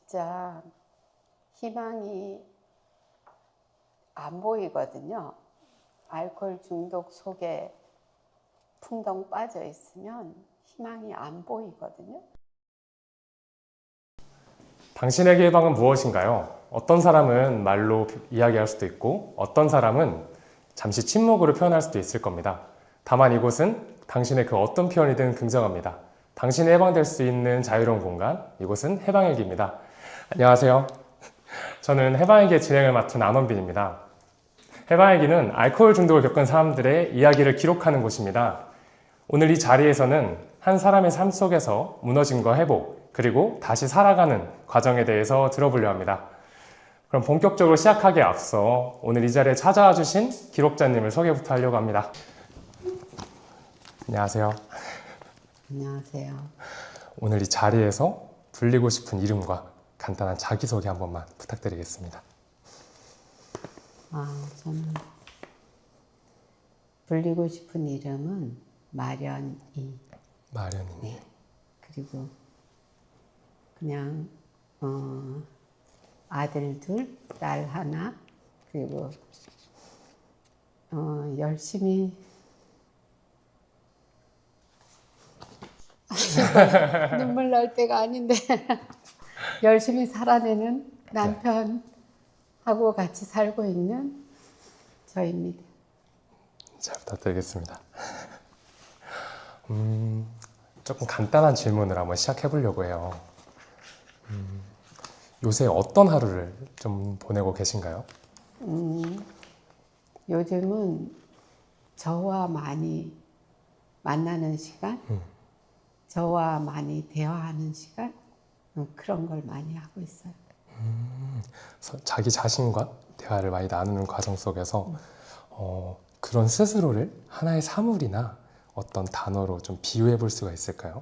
진짜 희망이 안 보이거든요. 알코올 중독 속에 풍덩 빠져 있으면 희망이 안 보이거든요. 당신에게 해방은 무엇인가요? 어떤 사람은 말로 이야기할 수도 있고 어떤 사람은 잠시 침묵으로 표현할 수도 있을 겁니다. 다만 이곳은 당신의 그 어떤 표현이든 긍정합니다. 당신이 해방될 수 있는 자유로운 공간, 이곳은 해방일기입니다. 안녕하세요. 저는 해방일기의 진행을 맡은 안원빈입니다. 해방일기는 알코올 중독을 겪은 사람들의 이야기를 기록하는 곳입니다. 오늘 이 자리에서는 한 사람의 삶 속에서 무너짐과 회복, 그리고 다시 살아가는 과정에 대해서 들어보려 합니다. 그럼 본격적으로 시작하기에 앞서 오늘 이 자리에 찾아와 주신 기록자님을 소개부터 하려고 합니다. 안녕하세요. 안녕하세요. 오늘 이 자리에서 불리고 싶은 이름과 간단한 자기소개 한 번만 부탁드리겠습니다. 저는 불리고 싶은 이름은 마련이. 마련이. 네. 그리고 그냥 아들 둘, 딸 하나, 그리고 열심히 눈물 날 때가 아닌데 열심히 살아내는 남편하고 같이 살고 있는 저입니다. 잘 부탁드리겠습니다. 조금 간단한 질문을 한번 시작해 보려고 해요. 요새 어떤 하루를 좀 보내고 계신가요? 요즘은 저와 많이 만나는 시간, 저와 많이 대화하는 시간, 그런 걸 많이 하고 있어요. 자기 자신과 대화를 많이 나누는 과정 속에서 그런 스스로를 하나의 사물이나 어떤 단어로 좀 비유해 볼 수가 있을까요?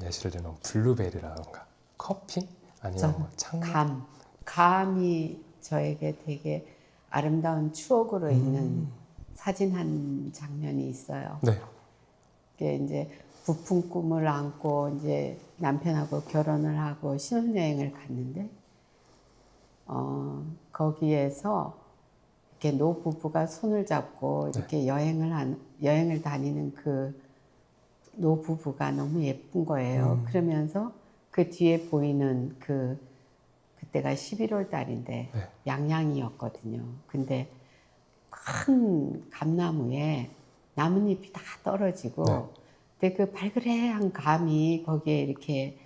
예시를 들면 블루베리라던가 커피? 아니면 뭐 창문? 감이 저에게 되게 아름다운 추억으로 있는 사진 한 장면이 있어요. 네. 그게 이제 부푼 꿈을 안고 이제 남편하고 결혼을 하고 신혼여행을 갔는데 거기에서 이렇게 노부부가 손을 잡고 이렇게 여행을 다니는 그 노부부가 너무 예쁜 거예요. 그러면서 그 뒤에 보이는 그때가 11월 달인데 네. 양양이었거든요. 근데 큰 감나무에 나뭇잎이 다 떨어지고 네. 근데 그 발그레한 감이 거기에 이렇게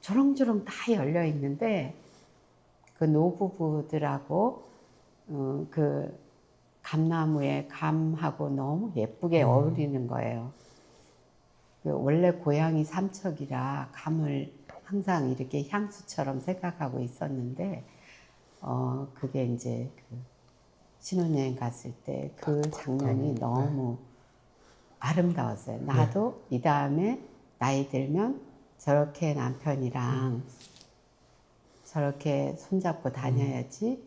조롱조롱 다 열려 있는데 그 노부부들하고 그 감나무에 감하고 너무 예쁘게 어울리는 거예요. 원래 고향이 삼척이라 감을 항상 이렇게 향수처럼 생각하고 있었는데 그게 이제 그 신혼여행 갔을 때 그 장면이 너무 아름다웠어요. 나도 이 다음에 나이 들면 저렇게 남편이랑 저렇게 손잡고 다녀야지.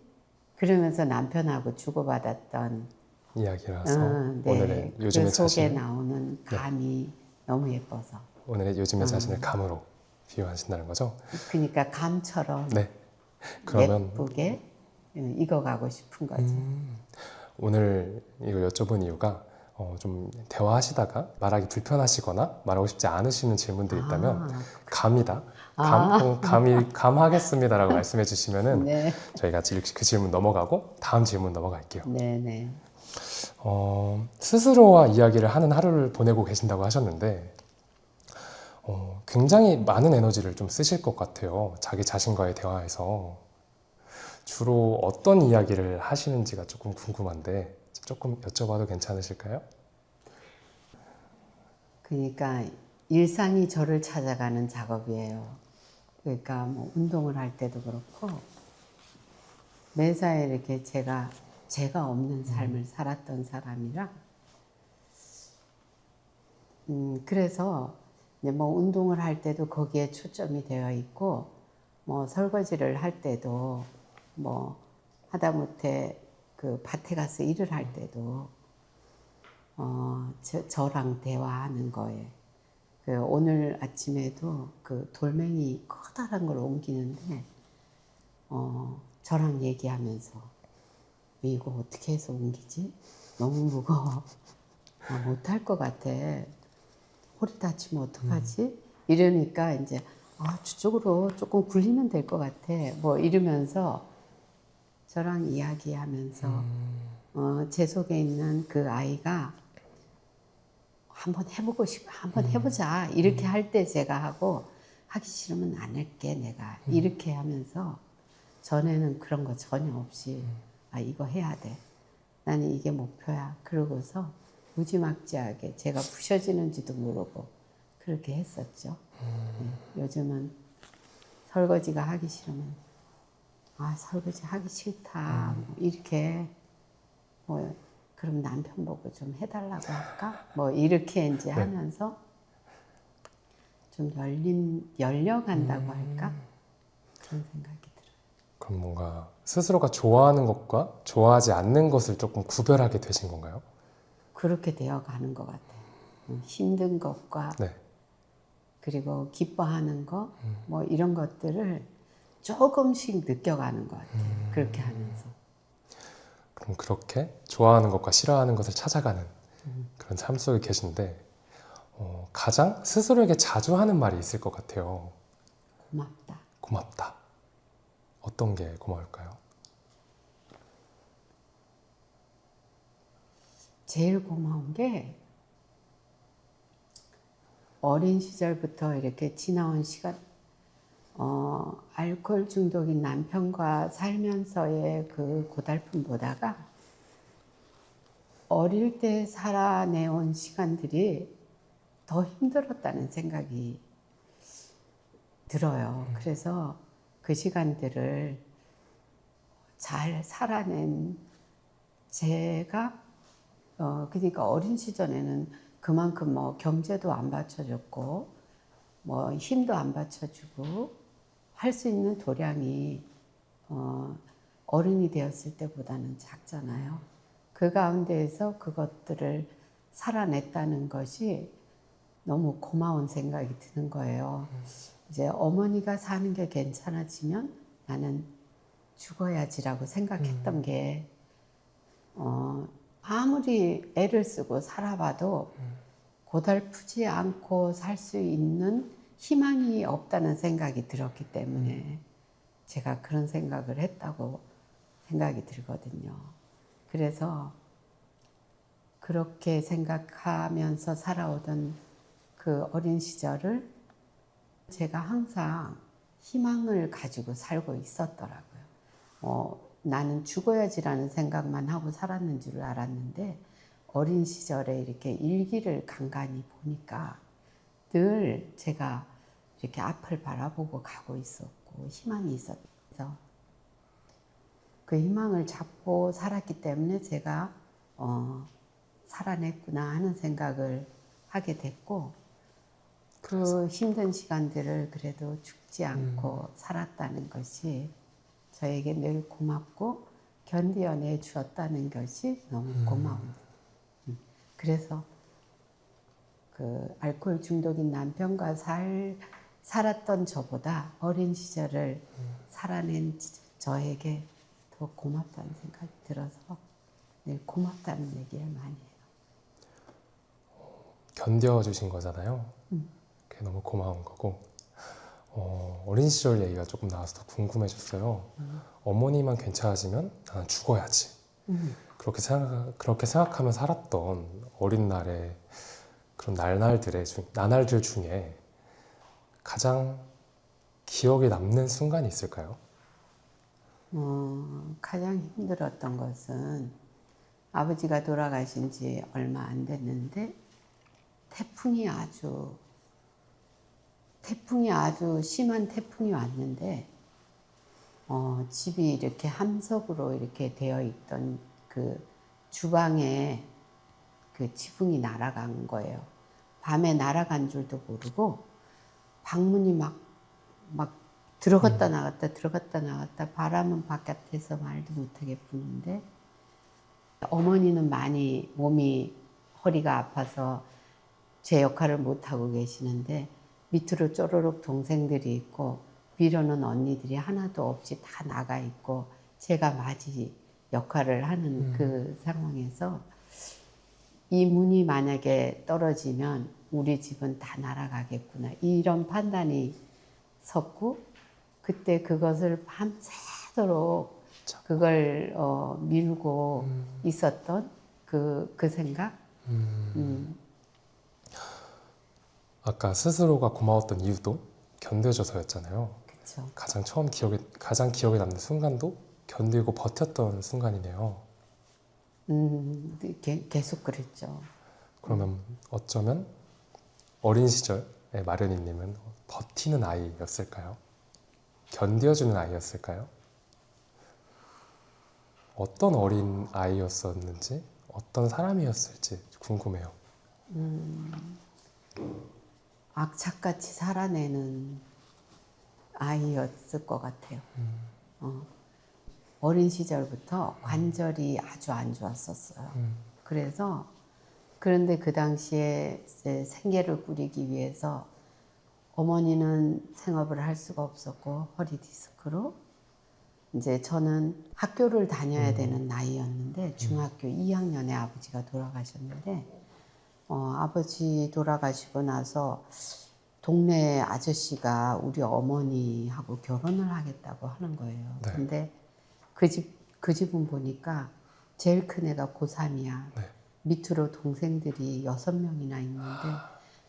그러면서 남편하고 주고받았던 이야기라서 네. 오늘의 요즘의 그 속에 자신을 나오는 감이 너무 예뻐서. 오늘의 요즘의 자신을 감으로 비유하신다는 거죠? 그러니까 감처럼 네. 그러면 예쁘게 익어가고 싶은 거지. 오늘 이걸 여쭤본 이유가 좀 대화하시다가 말하기 불편하시거나 말하고 싶지 않으시는 질문들이 있다면 감이다. 감하겠습니다라고 말씀해 주시면은 네. 저희가 그 질문 넘어가고 다음 질문 넘어갈게요. 네네. 스스로와 이야기를 하는 하루를 보내고 계신다고 하셨는데 굉장히 많은 에너지를 좀 쓰실 것 같아요. 자기 자신과의 대화에서. 주로 어떤 이야기를 하시는지가 조금 궁금한데 조금 여쭤봐도 괜찮으실까요? 그러니까 일상이 저를 찾아가는 작업이에요. 그러니까 뭐 운동을 할 때도 그렇고 매사에 이렇게 제가 없는 삶을 살았던 사람이라 그래서 이제 뭐 운동을 할 때도 거기에 초점이 되어 있고 뭐 설거지를 할 때도 뭐 하다못해 그 밭에 가서 일을 할 때도 저랑 대화하는 거에 그 오늘 아침에도 그 돌멩이 커다란 걸 옮기는데 저랑 얘기하면서 이거 어떻게 해서 옮기지? 너무 무거워. 못할 것 같아. 허리 다치면 어떡하지? 이러니까 이제 저쪽으로 조금 굴리면 될 것 같아. 뭐 이러면서 저랑 이야기하면서 제 속에 있는 그 아이가 한번 해보고 싶어. 한번 해보자. 이렇게 할 때 제가 하기 싫으면 안 할게 내가. 이렇게 하면서 전에는 그런 거 전혀 없이 이거 해야 돼. 나는 이게 목표야. 그러고서 무지막지하게 제가 부셔지는지도 모르고 그렇게 했었죠. 요즘은 설거지가 하기 싫으면 설거지 하기 싫다. 뭐 이렇게 그럼 남편 보고 좀 해달라고 할까? 뭐 이렇게 이제 하면서 좀 열려간다고 할까? 그런 생각이 들어요. 그럼 뭔가 스스로가 좋아하는 것과 좋아하지 않는 것을 조금 구별하게 되신 건가요? 그렇게 되어가는 것 같아요. 힘든 것과 네. 그리고 기뻐하는 거, 뭐 이런 것들을 조금씩 느껴가는 것 같아요. 그렇게 하면서. 그럼 그렇게 좋아하는 것과 싫어하는 것을 찾아가는 그런 삶 속에 계신데 가장 스스로에게 자주 하는 말이 있을 것 같아요. 고맙다. 고맙다. 어떤 게 고마울까요? 제일 고마운 게 어린 시절부터 이렇게 지나온 시간, 알코올 중독인 남편과 살면서의 그 고달픔보다가 어릴 때 살아내온 시간들이 더 힘들었다는 생각이 들어요. 그래서 그 시간들을 잘 살아낸 제가 그러니까 어린 시절에는 그만큼 뭐 경제도 안 받쳐줬고 뭐 힘도 안 받쳐주고 할 수 있는 도량이 어른이 되었을 때보다는 작잖아요. 그 가운데에서 그것들을 살아냈다는 것이 너무 고마운 생각이 드는 거예요. 이제 어머니가 사는 게 괜찮아지면 나는 죽어야지라고 생각했던 게 아무리 애를 쓰고 살아봐도 고달프지 않고 살 수 있는 희망이 없다는 생각이 들었기 때문에 제가 그런 생각을 했다고 생각이 들거든요. 그래서 그렇게 생각하면서 살아오던 그 어린 시절을 제가 항상 희망을 가지고 살고 있었더라고요. 나는 죽어야지라는 생각만 하고 살았는 줄 알았는데 어린 시절에 이렇게 일기를 간간히 보니까 늘 제가 이렇게 앞을 바라보고 가고 있었고 희망이 있었죠. 그 희망을 잡고 살았기 때문에 제가 살아냈구나 하는 생각을 하게 됐고 그 힘든 시간들을 그래도 죽지 않고 살았다는 것이 저에게 늘 고맙고 견디어내 주었다는 것이 너무 고마워요. 그래서 그 알코올 중독인 남편과 살았던 저보다 어린 시절을 살아낸 저에게 더 고맙다는 생각이 들어서 늘 고맙다는 얘기를 많이 해요. 견뎌주신 거잖아요. 그게 너무 고마운 거고 어린 시절 얘기가 조금 나와서 더 궁금해졌어요. 어머니만 괜찮아지면 나는 죽어야지. 그렇게 생각하며 살았던 어린 날의 그런 나날들 중에 가장 기억에 남는 순간이 있을까요? 가장 힘들었던 것은 아버지가 돌아가신 지 얼마 안 됐는데 태풍이 아주 심한 태풍이 왔는데 집이 이렇게 함석으로 이렇게 되어 있던 그 주방에 그 지붕이 날아간 거예요. 밤에 날아간 줄도 모르고 방문이 막 들어갔다 나갔다 바람은 바깥에서 말도 못하게 부는데 어머니는 많이 허리가 아파서 제 역할을 못하고 계시는데 밑으로 쪼르륵 동생들이 있고 위로는 언니들이 하나도 없이 다 나가 있고 제가 맞이 역할을 하는 그 상황에서 이 문이 만약에 떨어지면 우리 집은 다 날아가겠구나 이런 판단이 섰고 그때 그것을 밤새도록 그걸 밀고 있었던 그 생각. 아까 스스로가 고마웠던 이유도 견뎌줘서였잖아요. 그렇죠. 가장 기억에 남는 순간도 견디고 버텼던 순간이네요. 계속 그랬죠. 그러면 어쩌면 어린 시절의 마련이님은 버티는 아이였을까요? 견뎌주는 아이였을까요? 어떤 어린 아이였었는지, 어떤 사람이었을지 궁금해요. 악착같이 살아내는 아이였을 것 같아요. 어린 시절부터 관절이 아주 안 좋았었어요. 그래서 그런데 그 당시에 이제 생계를 꾸리기 위해서 어머니는 생업을 할 수가 없었고 허리 디스크로 이제 저는 학교를 다녀야 되는 나이였는데 중학교 2학년에 아버지가 돌아가셨는데 아버지 돌아가시고 나서 동네 아저씨가 우리 어머니하고 결혼을 하겠다고 하는 거예요. 네. 근데 그 집은 보니까 제일 큰 애가 고3이야. 네. 밑으로 동생들이 6명이나 있는데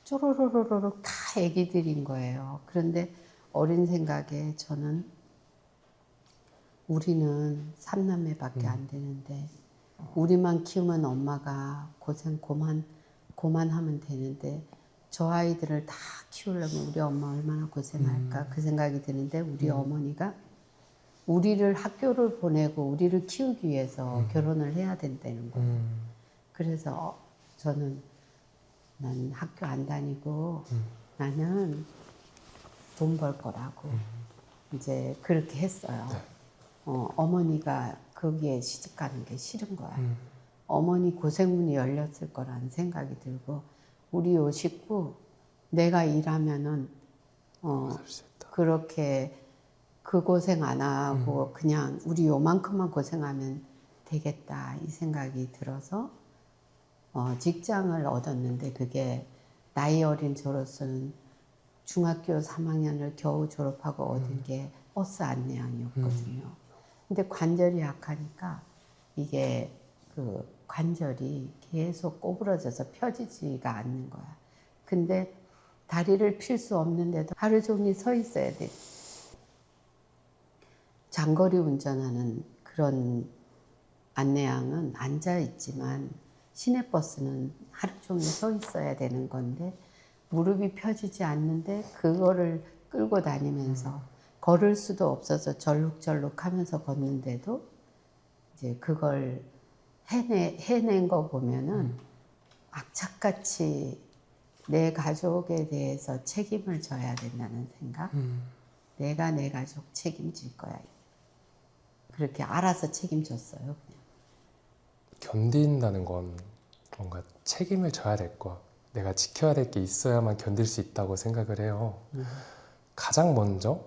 쪼로로로록 다 애기들인 거예요. 그런데 어린 생각에 저는 우리는 3남매밖에 안 되는데 우리만 키우면 엄마가 고생 고만하면 되는데 저 아이들을 다 키우려면 우리 엄마 얼마나 고생할까 그 생각이 드는데 우리 어머니가 우리를 학교를 보내고 우리를 키우기 위해서 결혼을 해야 된다는 거예요. 그래서 저는 난 학교 안 다니고 나는 돈 벌 거라고 이제 그렇게 했어요. 어머니가 거기에 시집 가는 게 싫은 거야. 어머니 고생문이 열렸을 거라는 생각이 들고 우리 요 식구 내가 일하면은 그렇게 그 고생 안 하고 그냥 우리 요만큼만 고생하면 되겠다 이 생각이 들어서 직장을 얻었는데 그게 나이 어린 저로서는 중학교 3학년을 겨우 졸업하고 얻은 게 버스 안내양이었거든요. 근데 관절이 약하니까 이게 그 관절이 계속 꼬부러져서 펴지지가 않는 거야. 근데 다리를 필 수 없는데도 하루 종일 서 있어야 돼. 장거리 운전하는 그런 안내양은 앉아 있지만 시내버스는 하루 종일 서 있어야 되는 건데 무릎이 펴지지 않는데 그거를 끌고 다니면서 걸을 수도 없어서 절룩절룩 하면서 걷는데도 이제 그걸 해낸 거 보면은 악착같이 내 가족에 대해서 책임을 져야 된다는 생각. 내가 내 가족 책임질 거야. 그렇게 알아서 책임졌어요. 그냥. 견딘다는 건 뭔가 책임을 져야 될 거, 내가 지켜야 될 게 있어야만 견딜 수 있다고 생각을 해요. 가장 먼저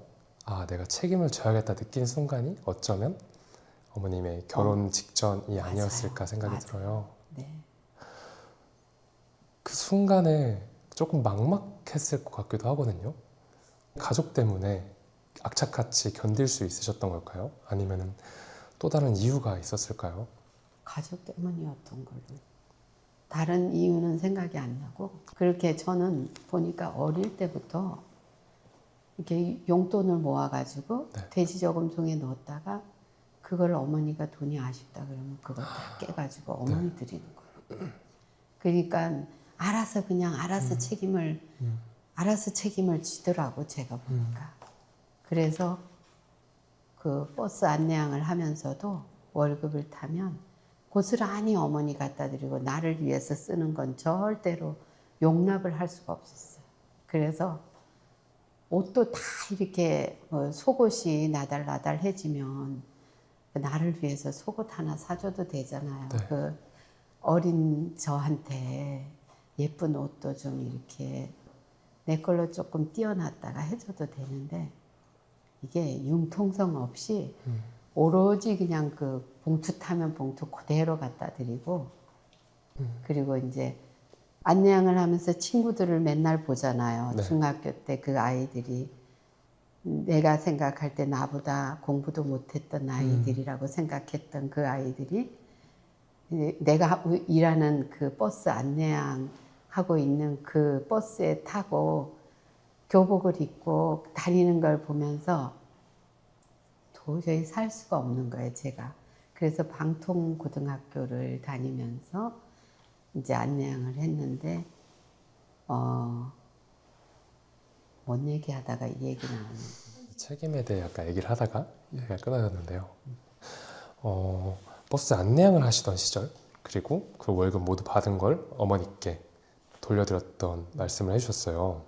내가 책임을 져야겠다 느낀 순간이 어쩌면 어머님의 결혼 직전이 아니었을까 생각이 맞아요. 들어요. 네. 그 순간에 조금 막막했을 것 같기도 하거든요. 가족 때문에 악착같이 견딜 수 있으셨던 걸까요? 아니면 또 다른 이유가 있었을까요? 가족 때문이었던 걸로. 다른 이유는 생각이 안 나고 그렇게 저는 보니까 어릴 때부터 이렇게 용돈을 모아가지고 네. 돼지저금통에 넣었다가 그걸 어머니가 돈이 아쉽다 그러면 그걸 다 깨가지고 어머니 드리는 거예요. 그러니까 알아서 책임을 지더라고 제가 보니까. 그래서 그 버스 안내양을 하면서도 월급을 타면 고스란히 어머니 갖다 드리고 나를 위해서 쓰는 건 절대로 용납을 할 수가 없었어요. 그래서 옷도 다 이렇게 속옷이 나달나달해지면 나를 위해서 속옷 하나 사줘도 되잖아요. 네. 그 어린 저한테 예쁜 옷도 좀 이렇게 내 걸로 조금 띄워놨다가 해줘도 되는데 이게 융통성 없이 오로지 그냥 그 봉투 타면 봉투 그대로 갖다 드리고 그리고 이제 안내양을 하면서 친구들을 맨날 보잖아요. 네. 중학교 때 그 아이들이 내가 생각할 때 나보다 공부도 못했던 아이들이라고 생각했던 그 아이들이 내가 일하는 그 버스 안내양 하고 있는 그 버스에 타고 교복을 입고 다니는 걸 보면서 도저히 살 수가 없는 거예요, 제가. 그래서 방통고등학교를 다니면서 이제 안내양을 했는데, 뭔 얘기하다가 이 얘기 나오는 책임에 대해 약간 얘기를 하다가 얘기가 끊어졌는데요. 버스 안내양을 하시던 시절, 그리고 그 월급 모두 받은 걸 어머니께 돌려드렸던 말씀을 해주셨어요.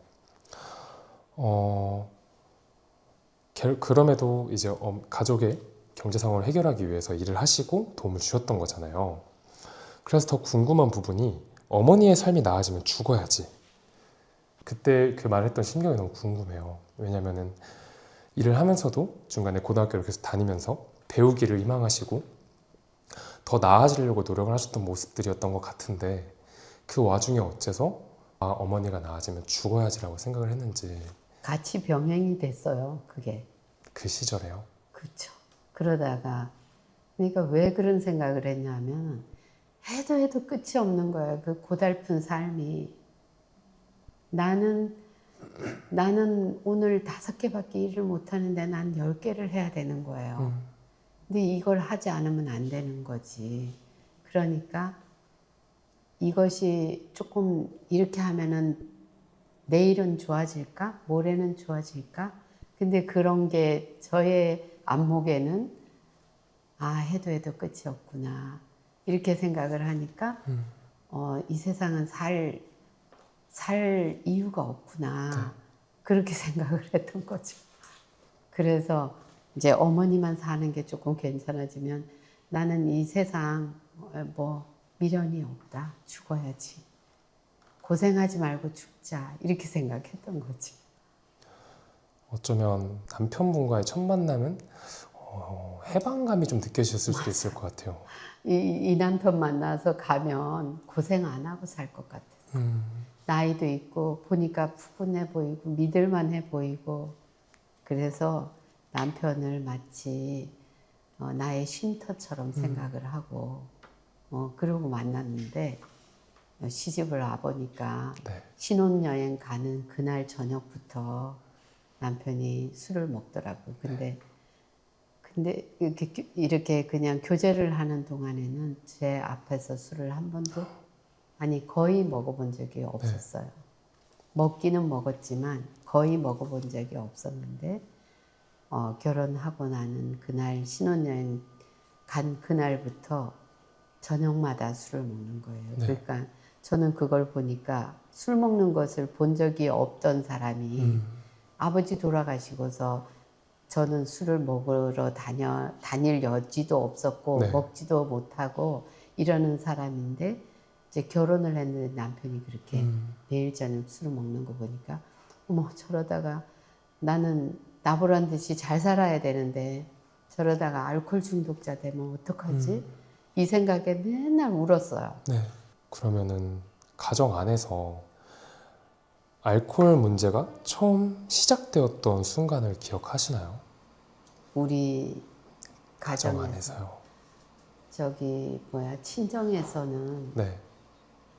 그럼에도 이제 가족의 경제 상황을 해결하기 위해서 일을 하시고 도움을 주셨던 거잖아요. 그래서 더 궁금한 부분이 어머니의 삶이 나아지면 죽어야지. 그때 그 말했던 심경이 너무 궁금해요. 왜냐면은 일을 하면서도 중간에 고등학교를 계속 다니면서 배우기를 희망하시고 더 나아지려고 노력을 하셨던 모습들이었던 것 같은데 그 와중에 어째서 어머니가 나아지면 죽어야지라고 생각을 했는지. 같이 병행이 됐어요, 그게. 그 시절에요. 그렇죠. 그러다가 그러니까 왜 그런 생각을 했냐면 해도 끝이 없는 거예요. 그 고달픈 삶이. 나는 오늘 5개밖에 일을 못 하는데 난 10개를 해야 되는 거예요. 근데 이걸 하지 않으면 안 되는 거지. 그러니까 이것이 조금 이렇게 하면은 내일은 좋아질까? 모레는 좋아질까? 근데 그런 게 저의 안목에는 해도 끝이 없구나. 이렇게 생각을 하니까 이 세상은 살 이유가 없구나. 그렇게 생각을 했던 거죠. 그래서 이제 어머니만 사는 게 조금 괜찮아지면 나는 이 세상 미련이 없다. 죽어야지. 고생하지 말고 죽자. 이렇게 생각했던 거지. 어쩌면 남편분과의 첫 만남은 해방감이 좀 느껴지셨을 수도 있을 것 같아요. 이 남편 만나서 가면 고생 안 하고 살 것 같았어. 나이도 있고 보니까 푸근해 보이고 믿을만해 보이고 그래서 남편을 마치 나의 쉼터처럼 생각을 하고 그러고 만났는데 시집을 와보니까 네. 신혼여행 가는 그날 저녁부터 남편이 술을 먹더라고요. 근데 이렇게 그냥 교제를 하는 동안에는 제 앞에서 술을 한 번도 거의 먹어본 적이 없었어요. 먹기는 먹었지만 거의 먹어본 적이 없었는데 결혼하고 나는 그날 신혼여행 간 그날부터 저녁마다 술을 먹는 거예요. 네. 그러니까 저는 그걸 보니까 술 먹는 것을 본 적이 없던 사람이 아버지 돌아가시고서 저는 술을 먹으러 다닐 여지도 없었고 네. 먹지도 못하고 이러는 사람인데 이제 결혼을 했는데 남편이 그렇게 매일 저녁 술을 먹는 거 보니까 어머 저러다가 나는 나보란 듯이 잘 살아야 되는데 저러다가 알코올 중독자 되면 어떡하지? 이 생각에 맨날 울었어요. 네. 그러면은 가정 안에서 알코올 문제가 처음 시작되었던 순간을 기억하시나요? 우리 가정 가정에서 안에서요. 친정에서는 네.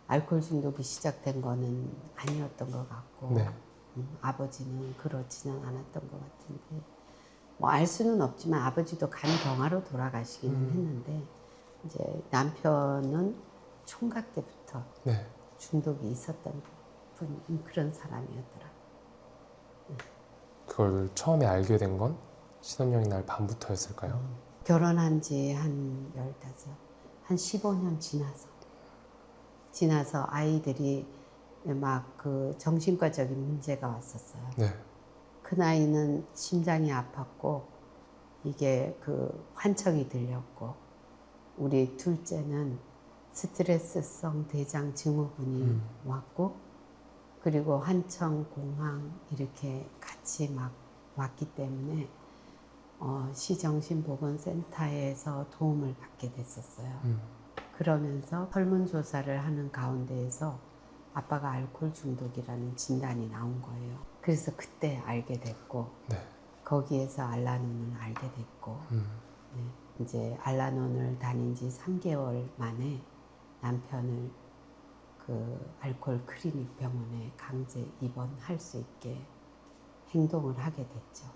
알코올 중독이 시작된 거는 아니었던 것 같고 네. 아버지는 그렇지는 않았던 것 같은데 알 수는 없지만 아버지도 간경화로 돌아가시기는 했는데 이제 남편은 총각 때부터 네. 중독이 있었던 그런 사람이었더라. 그걸 처음에 알게 된 건 신혼여행 날 밤부터였을까요? 결혼한 지 한 15년 지나서 아이들이 막 그 정신과적인 문제가 왔었어요. 네. 그 나이는 심장이 아팠고 이게 그 환청이 들렸고 우리 둘째는 스트레스성 대장 증후군이 왔고, 그리고 환청, 공황 이렇게 같이 막 왔기 때문에 시정신보건센터에서 도움을 받게 됐었어요. 그러면서 설문조사를 하는 가운데에서 아빠가 알코올 중독이라는 진단이 나온 거예요. 그래서 그때 알게 됐고, 네. 거기에서 알라논을 알게 됐고, 네, 이제 알라논을 다닌 지 3개월 만에 남편을 그 알코올 클리닉 병원에 강제 입원할 수 있게 행동을 하게 됐죠.